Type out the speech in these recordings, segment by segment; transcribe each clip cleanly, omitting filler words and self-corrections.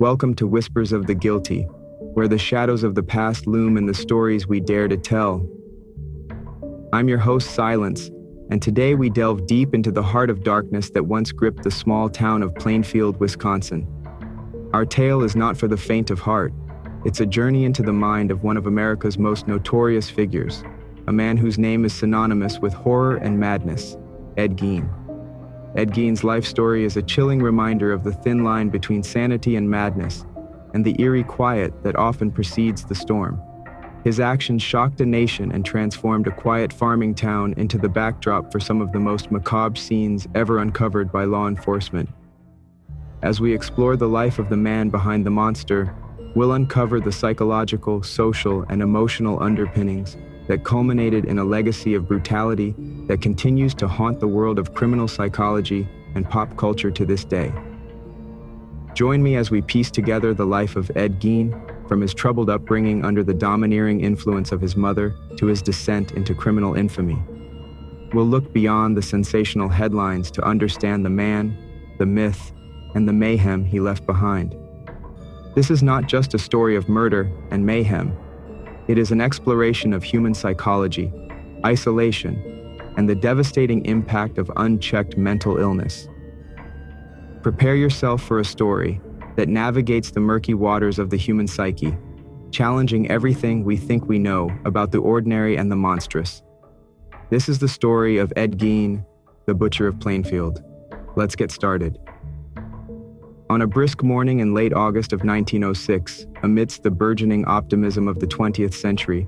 Welcome to Whispers of the Guilty, where the shadows of the past loom in the stories we dare to tell. I'm your host, Silence, and today we delve deep into the heart of darkness that once gripped the small town of Plainfield, Wisconsin. Our tale is not for the faint of heart. It's a journey into the mind of one of America's most notorious figures, a man whose name is synonymous with horror and madness, Ed Gein. Ed Gein's life story is a chilling reminder of the thin line between sanity and madness, and the eerie quiet that often precedes the storm. His actions shocked a nation and transformed a quiet farming town into the backdrop for some of the most macabre scenes ever uncovered by law enforcement. As we explore the life of the man behind the monster, we'll uncover the psychological, social, and emotional underpinnings that culminated in a legacy of brutality that continues to haunt the world of criminal psychology and pop culture to this day. Join me as we piece together the life of Ed Gein, from his troubled upbringing under the domineering influence of his mother to his descent into criminal infamy. We'll look beyond the sensational headlines to understand the man, the myth, and the mayhem he left behind. This is not just a story of murder and mayhem. It is an exploration of human psychology, isolation, and the devastating impact of unchecked mental illness. Prepare yourself for a story that navigates the murky waters of the human psyche, challenging everything we think we know about the ordinary and the monstrous. This is the story of Ed Gein, the Butcher of Plainfield. Let's get started. On a brisk morning in late August of 1906, amidst the burgeoning optimism of the 20th century,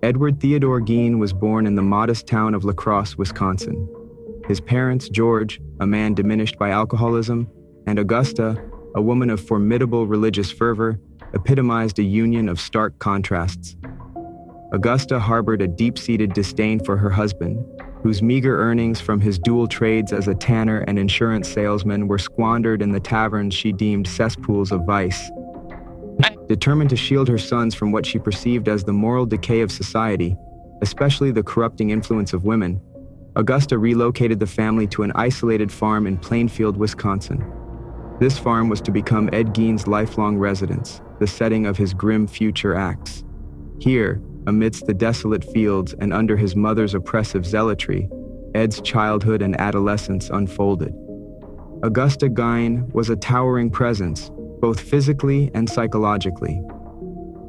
Edward Theodore Gein was born in the modest town of La Crosse, Wisconsin. His parents, George, a man diminished by alcoholism, and Augusta, a woman of formidable religious fervor, epitomized a union of stark contrasts. Augusta harbored a deep-seated disdain for her husband, whose meager earnings from his dual trades as a tanner and insurance salesman were squandered in the taverns she deemed cesspools of vice. Determined to shield her sons from what she perceived as the moral decay of society, especially the corrupting influence of women, Augusta relocated the family to an isolated farm in Plainfield, Wisconsin. This farm was to become Ed Gein's lifelong residence, the setting of his grim future acts. Here, amidst the desolate fields and under his mother's oppressive zealotry, Ed's childhood and adolescence unfolded. Augusta Gein was a towering presence, both physically and psychologically.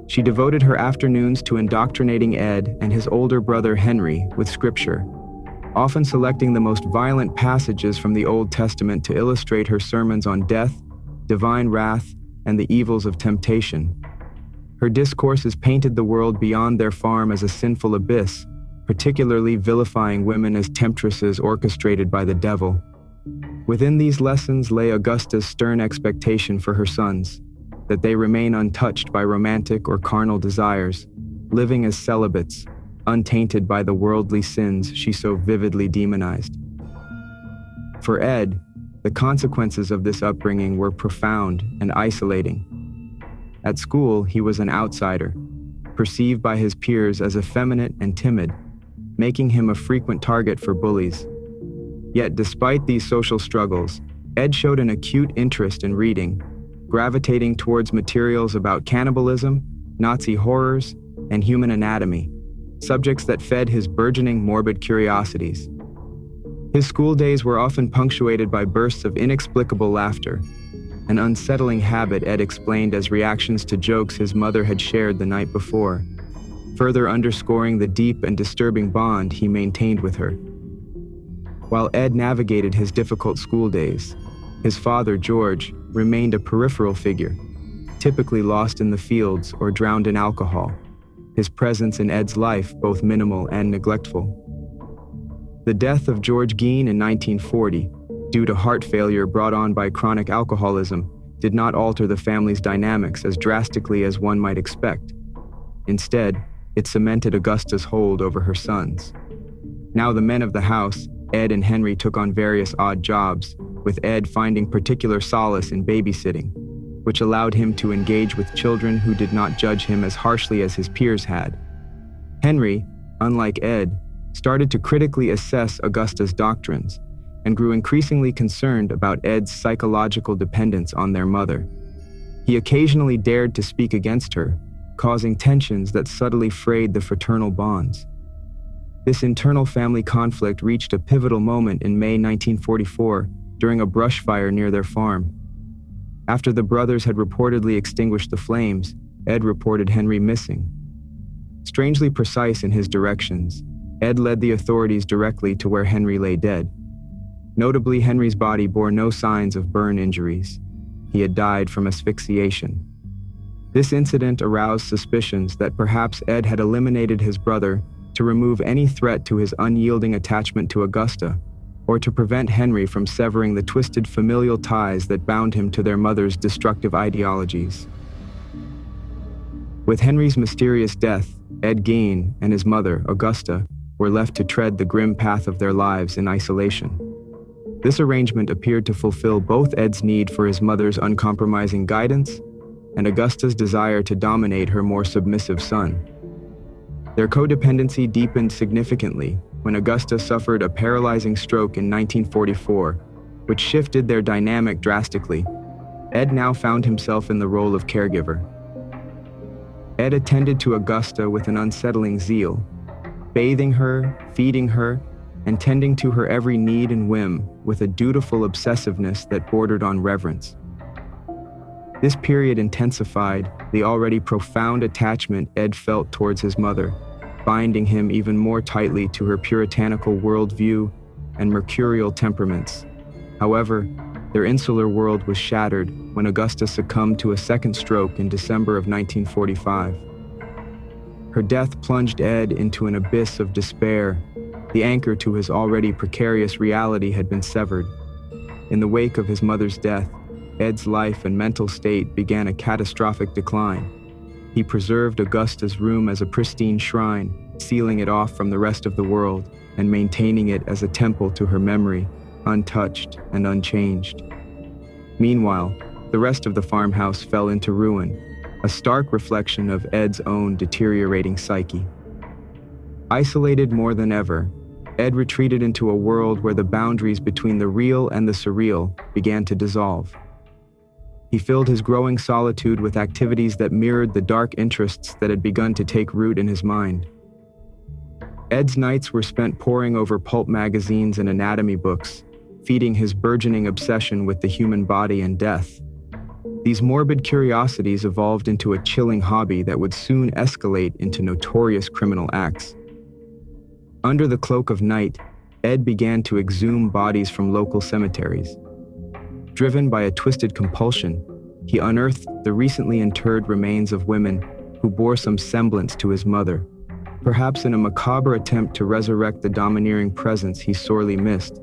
She devoted her afternoons to indoctrinating Ed and his older brother Henry with scripture, often selecting the most violent passages from the Old Testament to illustrate her sermons on death, divine wrath, and the evils of temptation. Her discourses painted the world beyond their farm as a sinful abyss, particularly vilifying women as temptresses orchestrated by the devil. Within these lessons lay Augusta's stern expectation for her sons, that they remain untouched by romantic or carnal desires, living as celibates, untainted by the worldly sins she so vividly demonized. For Ed, the consequences of this upbringing were profound and isolating. At school, he was an outsider, perceived by his peers as effeminate and timid, making him a frequent target for bullies. Yet despite these social struggles, Ed showed an acute interest in reading, gravitating towards materials about cannibalism, Nazi horrors, and human anatomy, subjects that fed his burgeoning morbid curiosities. His school days were often punctuated by bursts of inexplicable laughter, an unsettling habit Ed explained as reactions to jokes his mother had shared the night before, further underscoring the deep and disturbing bond he maintained with her. While Ed navigated his difficult school days, his father, George, remained a peripheral figure, typically lost in the fields or drowned in alcohol, his presence in Ed's life both minimal and neglectful. The death of George Gein in 1940, due to heart failure brought on by chronic alcoholism, did not alter the family's dynamics as drastically as one might expect. Instead, it cemented Augusta's hold over her sons. Now the men of the house, Ed and Henry, took on various odd jobs, with Ed finding particular solace in babysitting, which allowed him to engage with children who did not judge him as harshly as his peers had. Henry, unlike Ed, started to critically assess Augusta's doctrines and grew increasingly concerned about Ed's psychological dependence on their mother. He occasionally dared to speak against her, causing tensions that subtly frayed the fraternal bonds. This internal family conflict reached a pivotal moment in May 1944 during a brush fire near their farm. After the brothers had reportedly extinguished the flames, Ed reported Henry missing. Strangely precise in his directions, Ed led the authorities directly to where Henry lay dead. Notably, Henry's body bore no signs of burn injuries. He had died from asphyxiation. This incident aroused suspicions that perhaps Ed had eliminated his brother to remove any threat to his unyielding attachment to Augusta, or to prevent Henry from severing the twisted familial ties that bound him to their mother's destructive ideologies. With Henry's mysterious death, Ed Gein and his mother, Augusta, were left to tread the grim path of their lives in isolation. This arrangement appeared to fulfill both Ed's need for his mother's uncompromising guidance and Augusta's desire to dominate her more submissive son. Their codependency deepened significantly when Augusta suffered a paralyzing stroke in 1944, which shifted their dynamic drastically. Ed now found himself in the role of caregiver. Ed attended to Augusta with an unsettling zeal, bathing her, feeding her, and tending to her every need and whim with a dutiful obsessiveness that bordered on reverence. This period intensified the already profound attachment Ed felt towards his mother, binding him even more tightly to her puritanical worldview and mercurial temperaments. However, their insular world was shattered when Augusta succumbed to a second stroke in December of 1945. Her death plunged Ed into an abyss of despair. The anchor to his already precarious reality had been severed. In the wake of his mother's death, Ed's life and mental state began a catastrophic decline. He preserved Augusta's room as a pristine shrine, sealing it off from the rest of the world and maintaining it as a temple to her memory, untouched and unchanged. Meanwhile, the rest of the farmhouse fell into ruin, a stark reflection of Ed's own deteriorating psyche. Isolated more than ever, Ed retreated into a world where the boundaries between the real and the surreal began to dissolve. He filled his growing solitude with activities that mirrored the dark interests that had begun to take root in his mind. Ed's nights were spent poring over pulp magazines and anatomy books, feeding his burgeoning obsession with the human body and death. These morbid curiosities evolved into a chilling hobby that would soon escalate into notorious criminal acts. Under the cloak of night, Ed began to exhume bodies from local cemeteries. Driven by a twisted compulsion, he unearthed the recently interred remains of women who bore some semblance to his mother, perhaps in a macabre attempt to resurrect the domineering presence he sorely missed.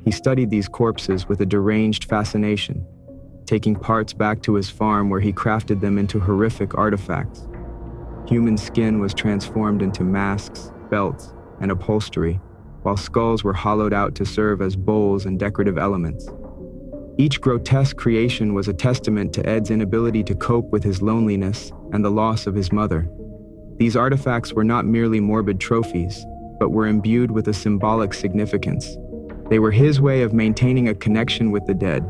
He studied these corpses with a deranged fascination, taking parts back to his farm where he crafted them into horrific artifacts. Human skin was transformed into masks, belts, and upholstery, while skulls were hollowed out to serve as bowls and decorative elements. Each grotesque creation was a testament to Ed's inability to cope with his loneliness and the loss of his mother. These artifacts were not merely morbid trophies, but were imbued with a symbolic significance. They were his way of maintaining a connection with the dead,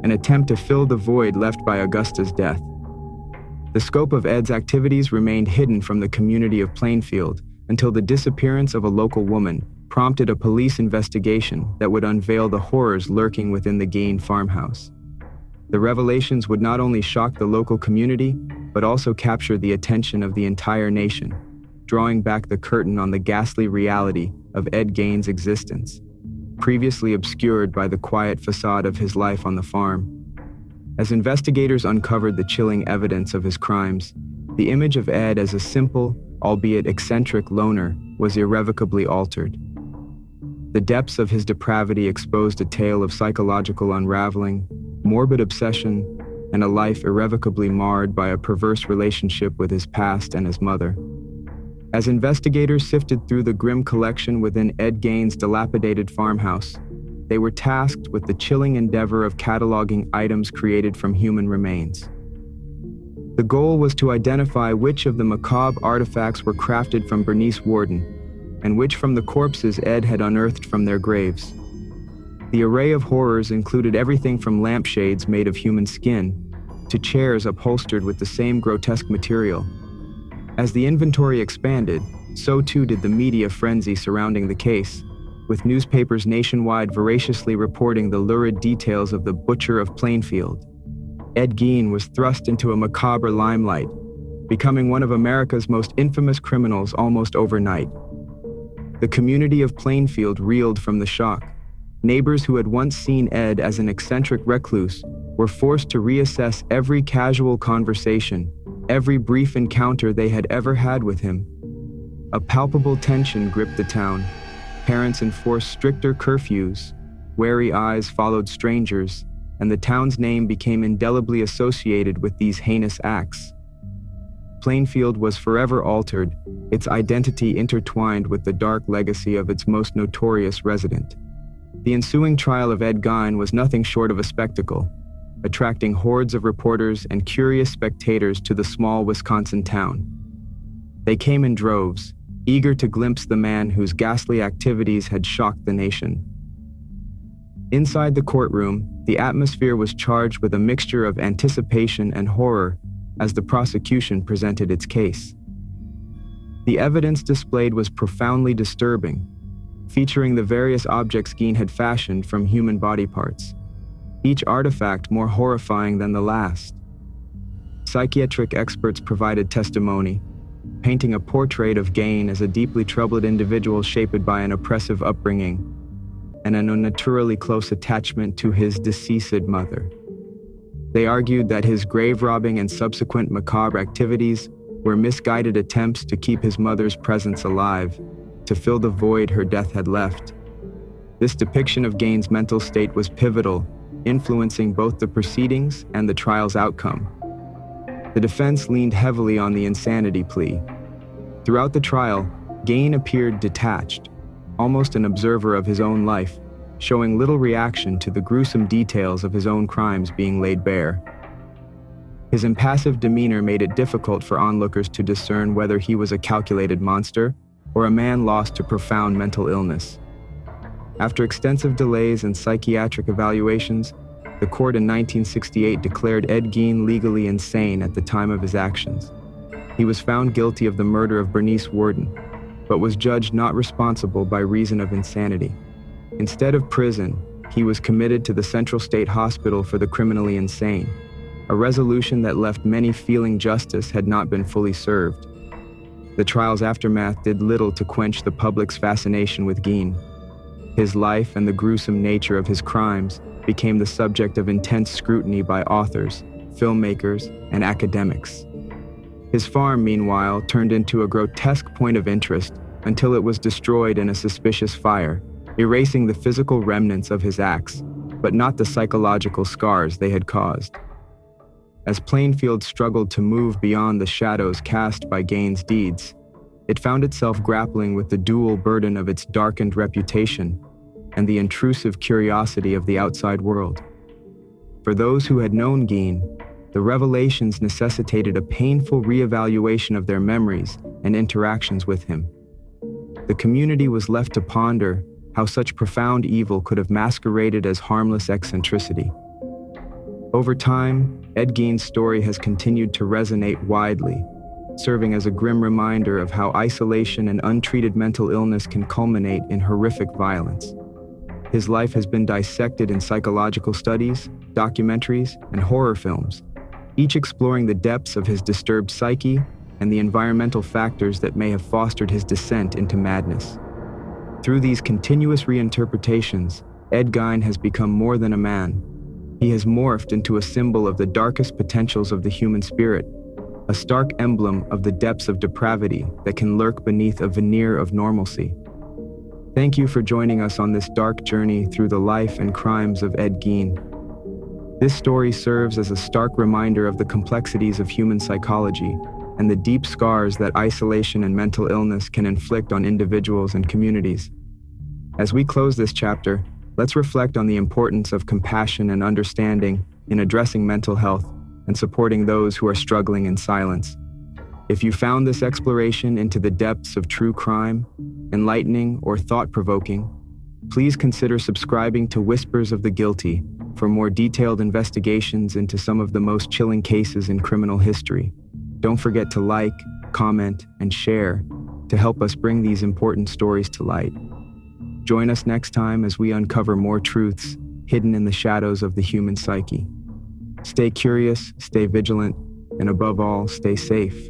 an attempt to fill the void left by Augusta's death. The scope of Ed's activities remained hidden from the community of Plainfield until the disappearance of a local woman prompted a police investigation that would unveil the horrors lurking within the Gein farmhouse. The revelations would not only shock the local community, but also capture the attention of the entire nation, drawing back the curtain on the ghastly reality of Ed Gein's existence, previously obscured by the quiet facade of his life on the farm. As investigators uncovered the chilling evidence of his crimes, the image of Ed as a simple, albeit eccentric loner was irrevocably altered. The depths of his depravity exposed a tale of psychological unraveling, morbid obsession, and a life irrevocably marred by a perverse relationship with his past and his mother. As investigators sifted through the grim collection within Ed Gein's dilapidated farmhouse, they were tasked with the chilling endeavor of cataloging items created from human remains. The goal was to identify which of the macabre artifacts were crafted from Bernice Warden, and which from the corpses Ed had unearthed from their graves. The array of horrors included everything from lampshades made of human skin to chairs upholstered with the same grotesque material. As the inventory expanded, so too did the media frenzy surrounding the case, with newspapers nationwide voraciously reporting the lurid details of the butcher of Plainfield. Ed Gein was thrust into a macabre limelight, becoming one of America's most infamous criminals almost overnight. The community of Plainfield reeled from the shock. Neighbors who had once seen Ed as an eccentric recluse were forced to reassess every casual conversation, every brief encounter they had ever had with him. A palpable tension gripped the town. Parents enforced stricter curfews, wary eyes followed strangers, and the town's name became indelibly associated with these heinous acts. Plainfield was forever altered, its identity intertwined with the dark legacy of its most notorious resident. The ensuing trial of Ed Gein was nothing short of a spectacle, attracting hordes of reporters and curious spectators to the small Wisconsin town. They came in droves, eager to glimpse the man whose ghastly activities had shocked the nation. Inside the courtroom, the atmosphere was charged with a mixture of anticipation and horror as the prosecution presented its case. The evidence displayed was profoundly disturbing, featuring the various objects Gein had fashioned from human body parts, each artifact more horrifying than the last. Psychiatric experts provided testimony, painting a portrait of Gein as a deeply troubled individual shaped by an oppressive upbringing and an unnaturally close attachment to his deceased mother. They argued that his grave robbing and subsequent macabre activities were misguided attempts to keep his mother's presence alive, to fill the void her death had left. This depiction of Gein's mental state was pivotal, influencing both the proceedings and the trial's outcome. The defense leaned heavily on the insanity plea. Throughout the trial, Gein appeared detached, almost an observer of his own life, showing little reaction to the gruesome details of his own crimes being laid bare. His impassive demeanor made it difficult for onlookers to discern whether he was a calculated monster or a man lost to profound mental illness. After extensive delays and psychiatric evaluations, the court in 1968 declared Ed Gein legally insane at the time of his actions. He was found guilty of the murder of Bernice Worden, but was judged not responsible by reason of insanity. Instead of prison, he was committed to the Central State Hospital for the Criminally Insane, a resolution that left many feeling justice had not been fully served. The trial's aftermath did little to quench the public's fascination with Gein. His life and the gruesome nature of his crimes became the subject of intense scrutiny by authors, filmmakers, and academics. His farm, meanwhile, turned into a grotesque point of interest until it was destroyed in a suspicious fire, erasing the physical remnants of his acts, but not the psychological scars they had caused. As Plainfield struggled to move beyond the shadows cast by Gein's deeds, it found itself grappling with the dual burden of its darkened reputation and the intrusive curiosity of the outside world. For those who had known Gein, the revelations necessitated a painful reevaluation of their memories and interactions with him. The community was left to ponder how such profound evil could have masqueraded as harmless eccentricity. Over time, Ed Gein's story has continued to resonate widely, serving as a grim reminder of how isolation and untreated mental illness can culminate in horrific violence. His life has been dissected in psychological studies, documentaries, and horror films, each exploring the depths of his disturbed psyche and the environmental factors that may have fostered his descent into madness. Through these continuous reinterpretations, Ed Gein has become more than a man. He has morphed into a symbol of the darkest potentials of the human spirit, a stark emblem of the depths of depravity that can lurk beneath a veneer of normalcy. Thank you for joining us on this dark journey through the life and crimes of Ed Gein. This story serves as a stark reminder of the complexities of human psychology and the deep scars that isolation and mental illness can inflict on individuals and communities. As we close this chapter, let's reflect on the importance of compassion and understanding in addressing mental health and supporting those who are struggling in silence. If you found this exploration into the depths of true crime enlightening or thought-provoking, please consider subscribing to Whispers of the Guilty for more detailed investigations into some of the most chilling cases in criminal history. Don't forget to like, comment, and share to help us bring these important stories to light. Join us next time as we uncover more truths hidden in the shadows of the human psyche. Stay curious, stay vigilant, and above all, stay safe.